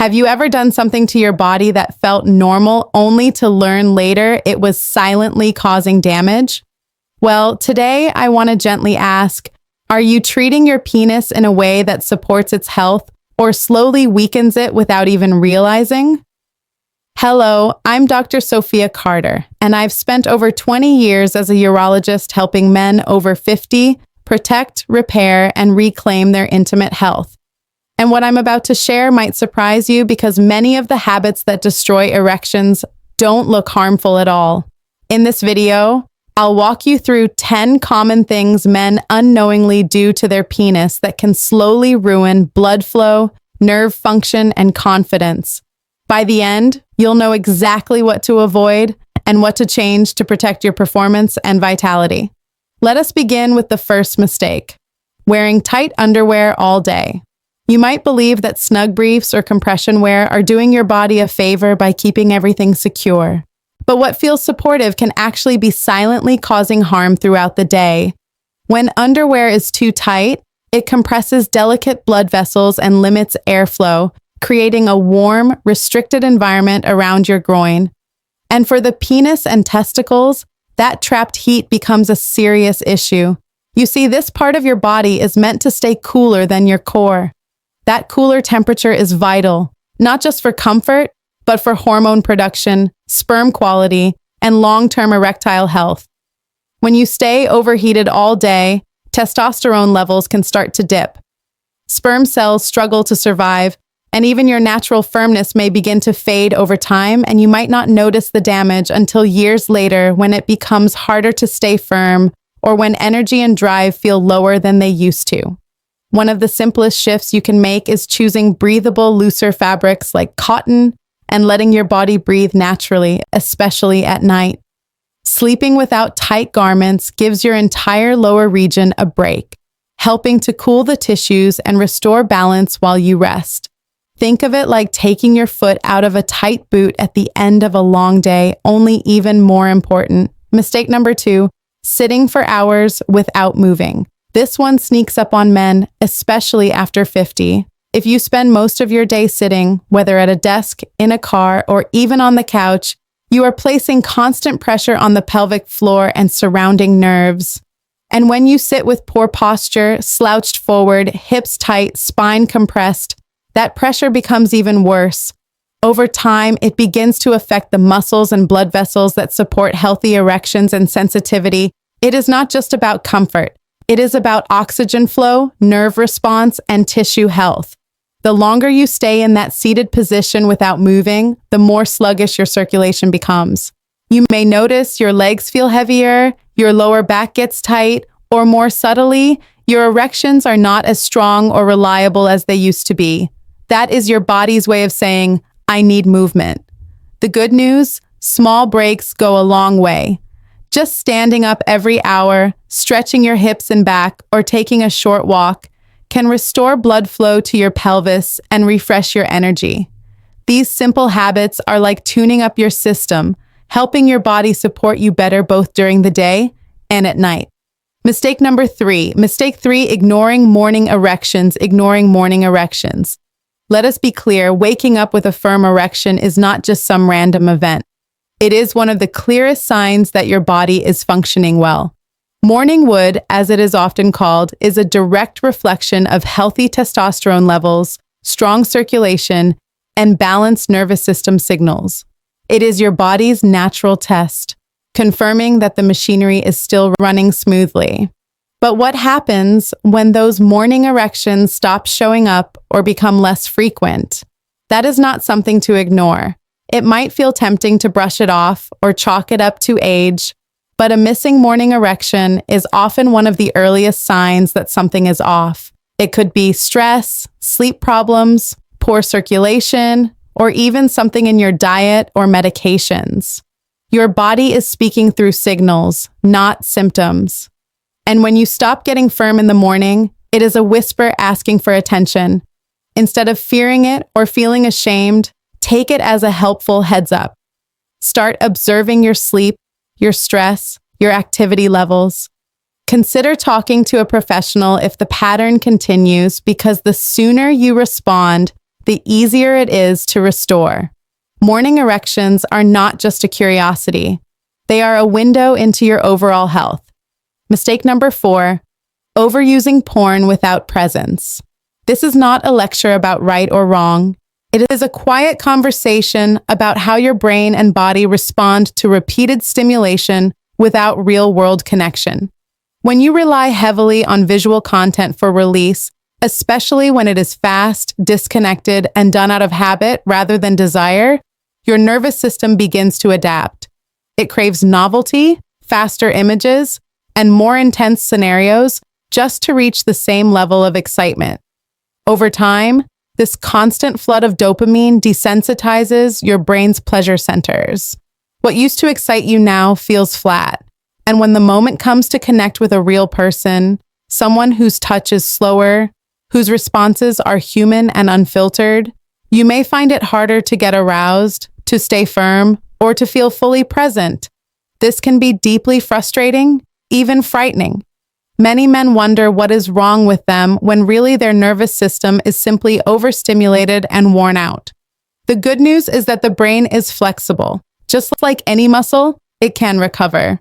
Have you ever done something to your body that felt normal only to learn later it was silently causing damage? Well, today I want to gently ask, are you treating your penis in a way that supports its health or slowly weakens it without even realizing? Hello, I'm Dr. Sofia Carter, and I've spent over 20 years as a urologist helping men over 50 protect, repair, and reclaim their intimate health. And what I'm about to share might surprise you because many of the habits that destroy erections don't look harmful at all. In this video, I'll walk you through 10 common things men unknowingly do to their penis that can slowly ruin blood flow, nerve function, and confidence. By the end, you'll know exactly what to avoid and what to change to protect your performance and vitality. Let us begin with the first mistake: wearing tight underwear all day. You might believe that snug briefs or compression wear are doing your body a favor by keeping everything secure. But what feels supportive can actually be silently causing harm throughout the day. When underwear is too tight, it compresses delicate blood vessels and limits airflow, creating a warm, restricted environment around your groin. And for the penis and testicles, that trapped heat becomes a serious issue. You see, this part of your body is meant to stay cooler than your core. That cooler temperature is vital, not just for comfort, but for hormone production, sperm quality, and long-term erectile health. When you stay overheated all day, testosterone levels can start to dip. Sperm cells struggle to survive, and even your natural firmness may begin to fade over time, and you might not notice the damage until years later when it becomes harder to stay firm or when energy and drive feel lower than they used to. One of the simplest shifts you can make is choosing breathable, looser fabrics like cotton and letting your body breathe naturally, especially at night. Sleeping without tight garments gives your entire lower region a break, helping to cool the tissues and restore balance while you rest. Think of it like taking your foot out of a tight boot at the end of a long day, only even more important. Mistake number 2, sitting for hours without moving. This one sneaks up on men, especially after 50. If you spend most of your day sitting, whether at a desk, in a car, or even on the couch, you are placing constant pressure on the pelvic floor and surrounding nerves. And when you sit with poor posture, slouched forward, hips tight, spine compressed, that pressure becomes even worse. Over time, it begins to affect the muscles and blood vessels that support healthy erections and sensitivity. It is not just about comfort. It is about oxygen flow, nerve response, and tissue health. The longer you stay in that seated position without moving, the more sluggish your circulation becomes. You may notice your legs feel heavier, your lower back gets tight, or more subtly, your erections are not as strong or reliable as they used to be. That is your body's way of saying, I need movement. The good news, small breaks go a long way. Just standing up every hour, stretching your hips and back, or taking a short walk can restore blood flow to your pelvis and refresh your energy. These simple habits are like tuning up your system, helping your body support you better both during the day and at night. Mistake number 3. Mistake 3, ignoring morning erections. Ignoring morning erections. Let us be clear, waking up with a firm erection is not just some random event. It is one of the clearest signs that your body is functioning well. Morning wood, as it is often called, is a direct reflection of healthy testosterone levels, strong circulation, and balanced nervous system signals. It is your body's natural test, confirming that the machinery is still running smoothly. But what happens when those morning erections stop showing up or become less frequent? That is not something to ignore. It might feel tempting to brush it off or chalk it up to age, but a missing morning erection is often one of the earliest signs that something is off. It could be stress, sleep problems, poor circulation, or even something in your diet or medications. Your body is speaking through signals, not symptoms. And when you stop getting firm in the morning, it is a whisper asking for attention. Instead of fearing it or feeling ashamed, take it as a helpful heads up. Start observing your sleep, your stress, your activity levels. Consider talking to a professional if the pattern continues, because the sooner you respond, the easier it is to restore. Morning erections are not just a curiosity. They are a window into your overall health. Mistake number 4, overusing porn without presence. This is not a lecture about right or wrong. It is a quiet conversation about how your brain and body respond to repeated stimulation without real-world connection. When you rely heavily on visual content for release, especially when it is fast, disconnected, and done out of habit rather than desire, your nervous system begins to adapt. It craves novelty, faster images, and more intense scenarios just to reach the same level of excitement. Over time, this constant flood of dopamine desensitizes your brain's pleasure centers. What used to excite you now feels flat. And when the moment comes to connect with a real person, someone whose touch is slower, whose responses are human and unfiltered, you may find it harder to get aroused, to stay firm, or to feel fully present. This can be deeply frustrating, even frightening. Many men wonder what is wrong with them when really their nervous system is simply overstimulated and worn out. The good news is that the brain is flexible. Just like any muscle, it can recover.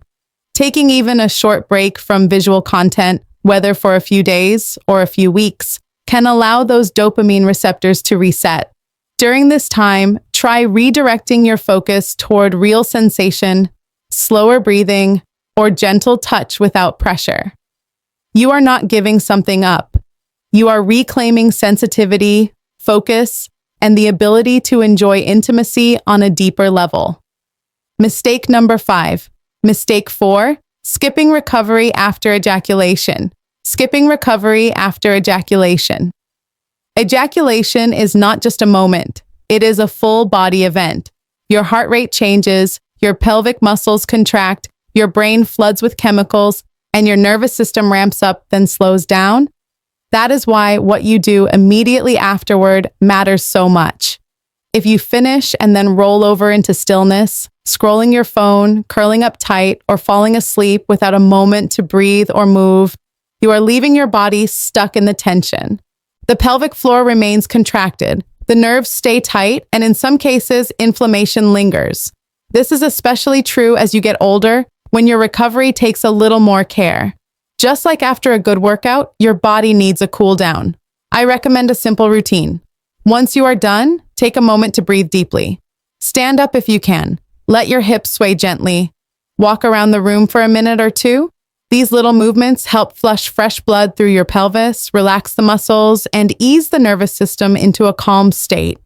Taking even a short break from visual content, whether for a few days or a few weeks, can allow those dopamine receptors to reset. During this time, try redirecting your focus toward real sensation, slower breathing, or gentle touch without pressure. You are not giving something up. You are reclaiming sensitivity, focus, and the ability to enjoy intimacy on a deeper level. Mistake number 5. Mistake 4, skipping recovery after ejaculation. Skipping recovery after ejaculation. Ejaculation is not just a moment. It is a full body event. Your heart rate changes, your pelvic muscles contract, your brain floods with chemicals, and your nervous system ramps up, then slows down. That is why what you do immediately afterward matters so much. If you finish and then roll over into stillness, scrolling your phone, curling up tight, or falling asleep without a moment to breathe or move, you are leaving your body stuck in the tension. The pelvic floor remains contracted, the nerves stay tight, and in some cases, inflammation lingers. This is especially true as you get older, when your recovery takes a little more care. Just like after a good workout, your body needs a cool down. I recommend a simple routine. Once you are done, take a moment to breathe deeply. Stand up if you can. Let your hips sway gently. Walk around the room for a minute or two. These little movements help flush fresh blood through your pelvis, relax the muscles, and ease the nervous system into a calm state.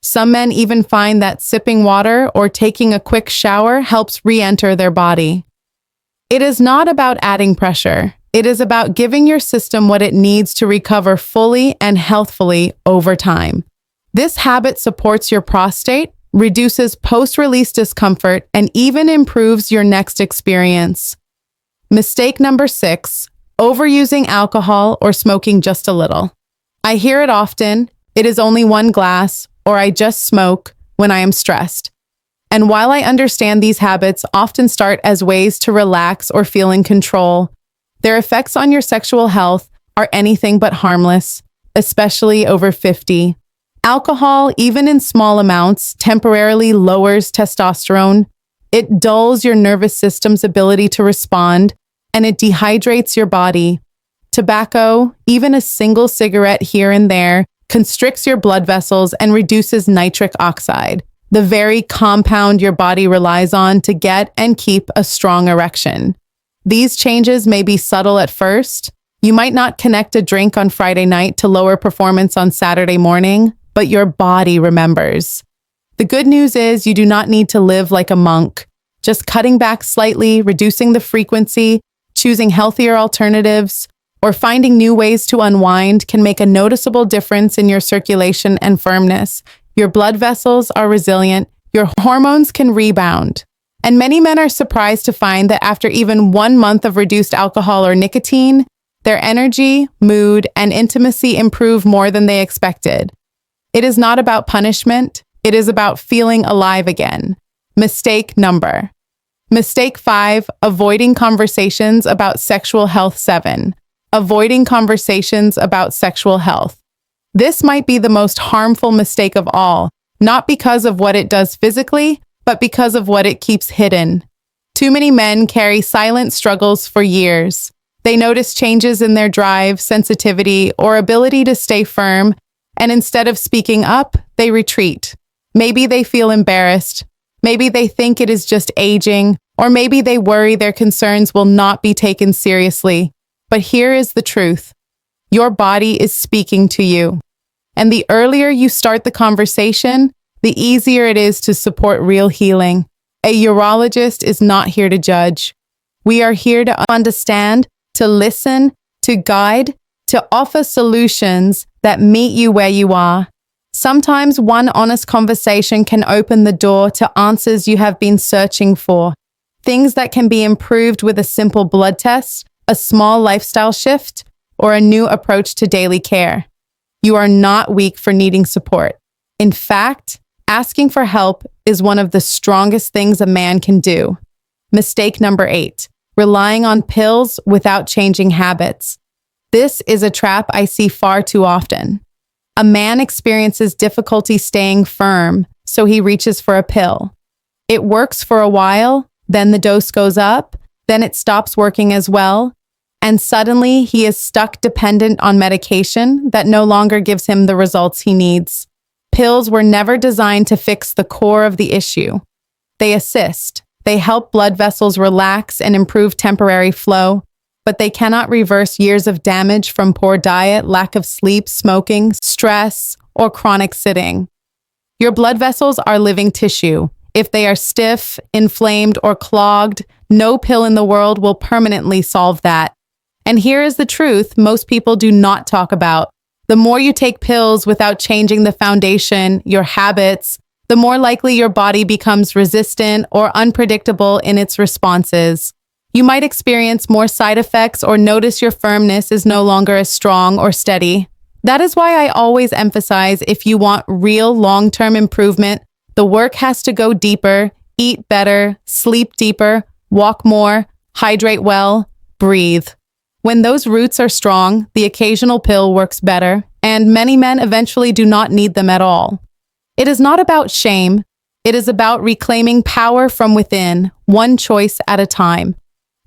Some men even find that sipping water or taking a quick shower helps re-enter their body. It is not about adding pressure. It is about giving your system what it needs to recover fully and healthfully over time. This habit supports your prostate, reduces post-release discomfort, and even improves your next experience. Mistake number 6, overusing alcohol or smoking just a little. I hear it often, it is only 1 glass, or I just smoke when I am stressed. And while I understand these habits often start as ways to relax or feel in control, their effects on your sexual health are anything but harmless, especially over 50. Alcohol, even in small amounts, temporarily lowers testosterone. It dulls your nervous system's ability to respond, and it dehydrates your body. Tobacco, even a single cigarette here and there, constricts your blood vessels and reduces nitric oxide, the very compound your body relies on to get and keep a strong erection. These changes may be subtle at first. You might not connect a drink on Friday night to lower performance on Saturday morning, but your body remembers. The good news is you do not need to live like a monk. Just cutting back slightly, reducing the frequency, choosing healthier alternatives, or finding new ways to unwind can make a noticeable difference in your circulation and firmness. Your blood vessels are resilient, your hormones can rebound. And many men are surprised to find that after even 1 month of reduced alcohol or nicotine, their energy, mood, and intimacy improve more than they expected. It is not about punishment, it is about feeling alive again. Mistake 5, avoiding conversations about sexual health. 7. Avoiding conversations about sexual health. This might be the most harmful mistake of all, not because of what it does physically, but because of what it keeps hidden. Too many men carry silent struggles for years. They notice changes in their drive, sensitivity, or ability to stay firm, and instead of speaking up, they retreat. Maybe they feel embarrassed. Maybe they think it is just aging, or maybe they worry their concerns will not be taken seriously. But here is the truth. Your body is speaking to you. And the earlier you start the conversation, the easier it is to support real healing. A urologist is not here to judge. We are here to understand, to listen, to guide, to offer solutions that meet you where you are. Sometimes one honest conversation can open the door to answers you have been searching for. Things that can be improved with a simple blood test, a small lifestyle shift, or a new approach to daily care. You are not weak for needing support. In fact, asking for help is one of the strongest things a man can do. Mistake number 8, relying on pills without changing habits. This is a trap I see far too often. A man experiences difficulty staying firm, so he reaches for a pill. It works for a while, then the dose goes up, then it stops working as well, and suddenly he is stuck dependent on medication that no longer gives him the results he needs. Pills were never designed to fix the core of the issue. They assist. They help blood vessels relax and improve temporary flow, but they cannot reverse years of damage from poor diet, lack of sleep, smoking, stress, or chronic sitting. Your blood vessels are living tissue. If they are stiff, inflamed, or clogged, no pill in the world will permanently solve that. And here is the truth most people do not talk about. The more you take pills without changing the foundation, your habits, the more likely your body becomes resistant or unpredictable in its responses. You might experience more side effects or notice your firmness is no longer as strong or steady. That is why I always emphasize if you want real long-term improvement, the work has to go deeper, eat better, sleep deeper, walk more, hydrate well, breathe. When those roots are strong, the occasional pill works better, and many men eventually do not need them at all. It is not about shame. It is about reclaiming power from within, one choice at a time.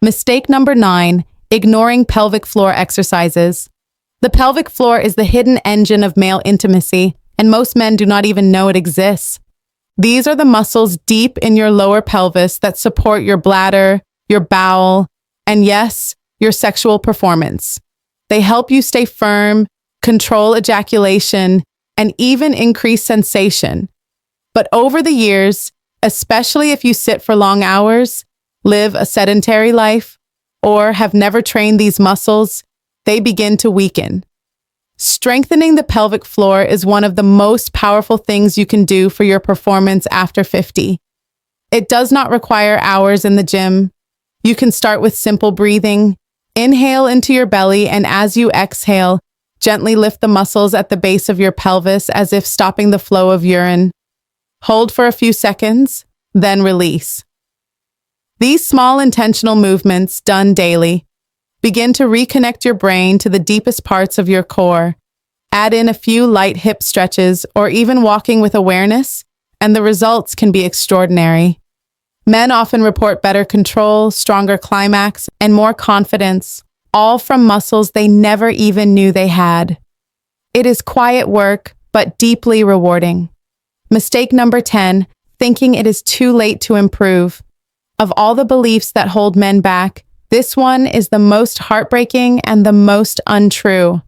Mistake number 9, ignoring pelvic floor exercises. The pelvic floor is the hidden engine of male intimacy, and most men do not even know it exists. These are the muscles deep in your lower pelvis that support your bladder, your bowel, and yes, your sexual performance. They help you stay firm, control ejaculation, and even increase sensation. But over the years, especially if you sit for long hours, live a sedentary life, or have never trained these muscles, they begin to weaken. Strengthening the pelvic floor is one of the most powerful things you can do for your performance after 50. It does not require hours in the gym. You can start with simple breathing. Inhale into your belly, and as you exhale, gently lift the muscles at the base of your pelvis as if stopping the flow of urine. Hold for a few seconds, then release. These small intentional movements, done daily, begin to reconnect your brain to the deepest parts of your core. Add in a few light hip stretches or even walking with awareness, and the results can be extraordinary. Men often report better control, stronger climax, and more confidence, all from muscles they never even knew they had. It is quiet work, but deeply rewarding. Mistake number 10, thinking it is too late to improve. Of all the beliefs that hold men back, this one is the most heartbreaking and the most untrue.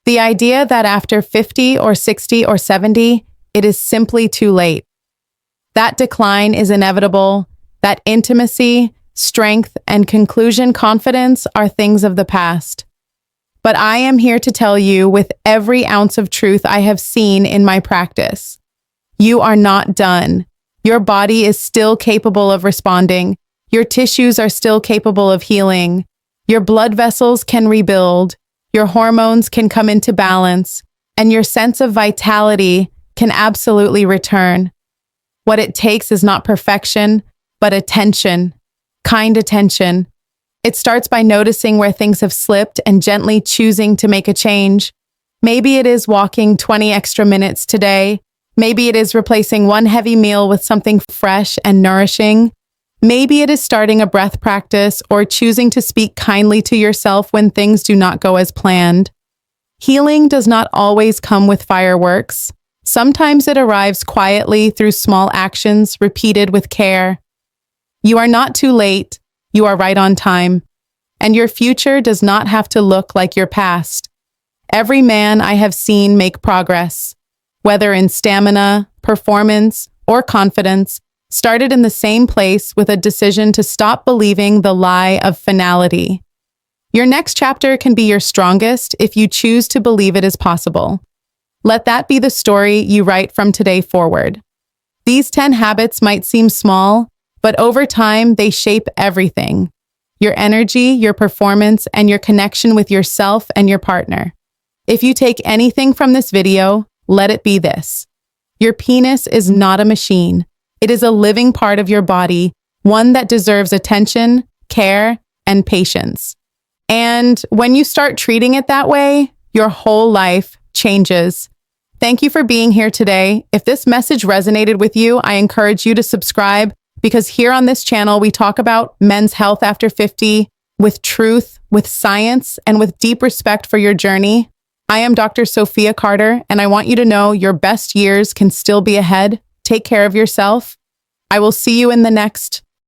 The idea that after 50 or 60 or 70, it is simply too late. That decline is inevitable. That intimacy, strength, and conclusion confidence are things of the past. But I am here to tell you with every ounce of truth I have seen in my practice. You are not done. Your body is still capable of responding. Your tissues are still capable of healing. Your blood vessels can rebuild. Your hormones can come into balance. And your sense of vitality can absolutely return. What it takes is not perfection, but attention, kind attention. It starts by noticing where things have slipped and gently choosing to make a change. Maybe it is walking 20 extra minutes today. Maybe it is replacing one heavy meal with something fresh and nourishing. Maybe it is starting a breath practice or choosing to speak kindly to yourself when things do not go as planned. Healing does not always come with fireworks. Sometimes it arrives quietly through small actions repeated with care. You are not too late. You are right on time. And your future does not have to look like your past. Every man I have seen make progress, whether in stamina, performance, or confidence, started in the same place with a decision to stop believing the lie of finality. Your next chapter can be your strongest if you choose to believe it is possible. Let that be the story you write from today forward. These 10 habits might seem small, but over time they shape everything: your energy, your performance, and your connection with yourself and your partner. If you take anything from this video, let it be this: your penis is not a machine. It is a living part of your body, one that deserves attention, care, and patience. And when you start treating it that way, your whole life changes. Thank you for being here today. If this message resonated with you, I encourage you to subscribe, because here on this channel, we talk about men's health after 50 with truth, with science, and with deep respect for your journey. I am Dr. Sofia Carter, and I want you to know your best years can still be ahead. Take care of yourself. I will see you in the next